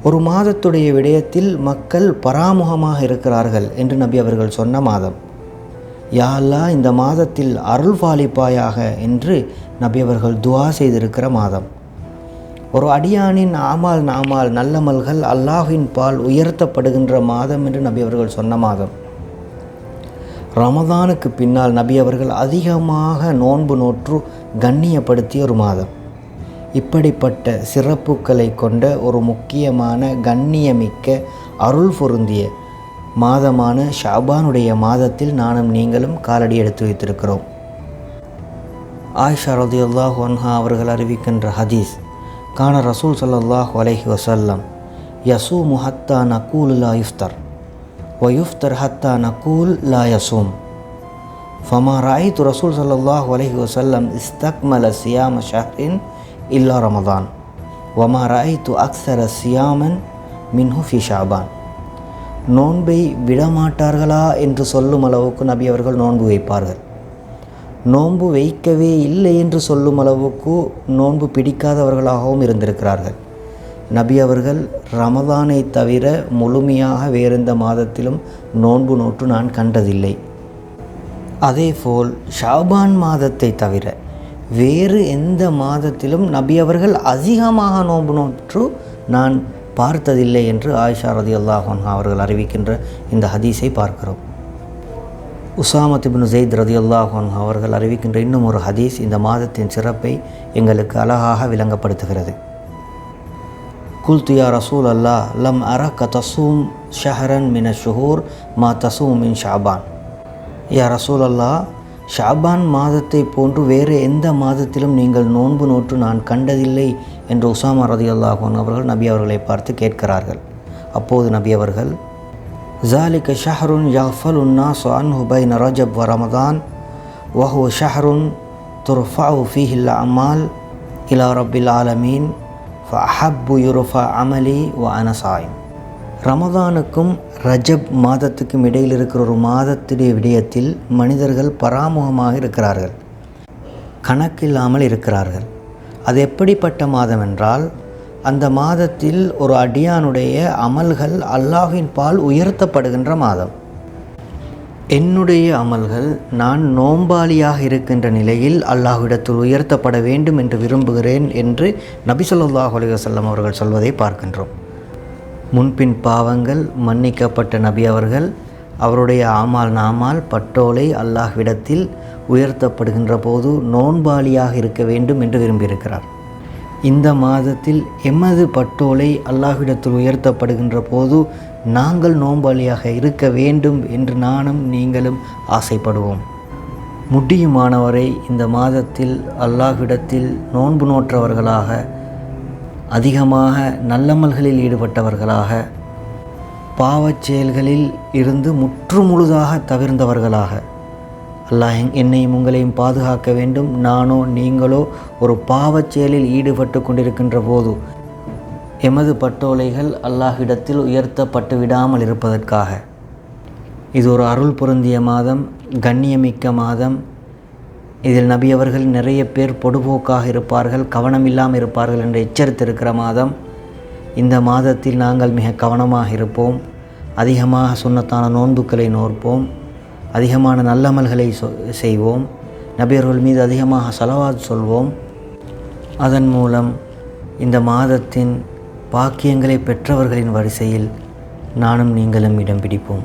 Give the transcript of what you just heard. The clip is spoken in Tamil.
ஒரு மாதத்துடைய விடயத்தில் மக்கள் பராமுகமாக இருக்கிறார்கள் என்று நபி அவர்கள் சொன்ன மாதம். யா அல்லாஹ், இந்த மாதத்தில் அருள் பாலிப்பாயாக என்று நபி அவர்கள் துஆ செய்திருக்கிற மாதம். ஒரு அடியானின் நாமால் நல்லமல்கள் அல்லாஹ்வின் பால் உயர்த்தப்படுகின்ற மாதம் என்று நபி அவர்கள் சொன்ன மாதம். ரமதானுக்கு பின்னால் நபி அவர்கள் அதிகமாக நோன்பு நோற்று கண்ணியப்படுத்திய ஒரு மாதம். இப்படிப்பட்ட சிறப்புகளை கொண்ட ஒரு முக்கியமான கண்ணியமிக்க அருள் பொருந்திய மாதமான ஷாபானுடைய மாதத்தில் நானும் நீங்களும் காலடி எடுத்து வைத்திருக்கிறோம். ஆயிஷா ரலியல்லாஹு அன்ஹா அவர்கள் அறிவிக்கின்ற ஹதீஸ், கான ரசூல் ஸல்லல்லாஹு அலைஹி வஸல்லம் யஸூமு ஹத்தா நகூல் லா யுஃப்தர் வ யுஃப்தர் ஹத்தா நகூல் லா யஸூம் ஃபமா ரஅய்து ரசூல் ஸல்லல்லாஹு அலைஹி வஸல்லம் இஸ்தக்மல சியாம ஷஹ்ரின் இல்லா ரமதான் வமா ரஅய்து அக்ஸர சியாமன் மின்ஹு ஃபி ஷாபான். நோன்பை விடமாட்டார்களா என்று சொல்லும் அளவுக்கு நபி அவர்கள் நோன்பு வைப்பார்கள். நோன்பு வைக்கவே இல்லை என்று சொல்லும் அளவுக்கு நோன்பு பிடிக்காதவர்களாகவும் இருந்திருக்கிறார்கள். நபி அவர்கள் ரமதானை தவிர முழுமையாக வேறெந்த மாதத்திலும் நோன்பு நோற்று நான் கண்டதில்லை. அதேபோல் ஷாபான் மாதத்தை தவிர வேறு எந்த மாதத்திலும் நபி அவர்கள் அதிகமாக நோன்பு நோற்று நான் பார்த்ததில்லை என்று ஆயிஷா ரலியல்லாஹு அன்ஹா அவர்கள் அறிவிக்கின்ற இந்த ஹதீஸை பார்க்கிறோம். உஸாமத் இப்னு ஸைத் ரலியல்லாஹு அன்ஹு அவர்கள் அறிவிக்கின்ற இன்னும் ஒரு ஹதீஸ் இந்த மாதத்தின் சிறப்பை எங்களுக்கு அழகாக விளங்கப்படுத்துகிறது. குல்து யா ரசூல் அல்லாஹ் லம் அரக தசூம் ஷஹரன் மின ஷுஹூர் மா தசூம் மின் ஷாபான். யா ரசூல் அல்லாஹ், ஷாபான் மாதத்தை போன்று வேறு எந்த மாதத்திலும் நீங்கள் நோன்பு நோற்று நான் கண்டதில்லை என்று உஸாமா ரலியல்லாஹு அன்ஹு அவர்கள் நபி அவர்களை பார்த்து கேட்கிறார்கள். அப்போது நபி அவர்கள், ஸாலிக ஷஹ்ருன் யஃபலுன் நாஸு அன்ஹு பைன ரஜப் வ ரமதான் வ ஹுவ ஷஹ்ருன் துர்ஃபஉ ஃபீஹில் அமால் இலா ரப்பில் ஆலமீன் ஃபஅஹப்பு யுர்ஃபா அமலி வ அன ஸாயிம். ரமதானுக்கும் ரஜப் மாதத்துக்கும் இடையில் இருக்கிற ஒரு மாதத்துடைய விடயத்தில் மனிதர்கள் பராமுகமாக இருக்கிறார்கள், கணக்கில்லாமல் இருக்கிறார்கள். அது எப்படிப்பட்ட மாதம் என்றால், அந்த மாதத்தில் ஒரு அடியானுடைய அமல்கள் அல்லாஹ்வின் பால் உயர்த்தப்படுகின்ற மாதம். என்னுடைய அமல்கள் நான் நோம்பாளியாக இருக்கின்ற நிலையில் அல்லாஹ்விடத்தில் உயர்த்தப்பட வேண்டும் என்று விரும்புகிறேன் என்று நபி ஸல்லல்லாஹு அலைஹி வஸல்லம் அவர்கள் சொல்வதை பார்க்கின்றோம். முன்பின் பாவங்கள் மன்னிக்கப்பட்ட நபி அவர்கள் அவருடைய நாமால் பட்டோலை அல்லாஹ்விடத்தில் உயர்த்தப்படுகின்ற போது நோன்பாளியாக இருக்க வேண்டும் என்று விரும்பியிருக்கிறார். இந்த மாதத்தில் எமது பட்டோலை அல்லாஹ்விடத்தில் உயர்த்தப்படுகின்ற போது நாங்கள் நோன்பாளியாக இருக்க வேண்டும் என்று நானும் நீங்களும் ஆசைப்படுவோம். முடியுமானவரை இந்த மாதத்தில் அல்லாஹ்விடத்தில் நோன்பு நோற்றவர்களாக, அதிகமாக நல்லமல்களில் ஈடுபட்டவர்களாக, பாவச் செயல்களில் இருந்து முற்றுமுழுதாக தவிர்ந்தவர்களாக அல்லாஹ் என்னையும் உங்களையும் பாதுகாக்க வேண்டும். நானோ நீங்களோ ஒரு பாவச் செயலில் ஈடுபட்டு கொண்டிருக்கின்ற போது எமது பட்டோலைகள் அல்லாஹ்விடத்தில் உயர்த்தப்பட்டு விடாமல் இருப்பதற்காக. இது ஒரு அருள் பொருந்திய மாதம், கண்ணியமிக்க மாதம். இதில் நபி அவர்கள் நிறைய பேர் பொடுபோக்காக இருப்பார்கள், கவனம் இல்லாமல் இருப்பார்கள் என்று எச்சரித்திருக்கிற மாதம். இந்த மாதத்தில் நாங்கள் மிக கவனமாக இருப்போம். அதிகமாக சுன்னத்தான நோன்புக்களை நோற்போம், அதிகமான நல்லமல்களை செய்வோம், நபியர்கள் மீது அதிகமாக ஸலவாத் சொல்வோம். அதன் மூலம் இந்த மாதத்தின் பாக்கியங்களை பெற்றவர்களின் வரிசையில் நானும் நீங்களும் இடம் பிடிப்போம்.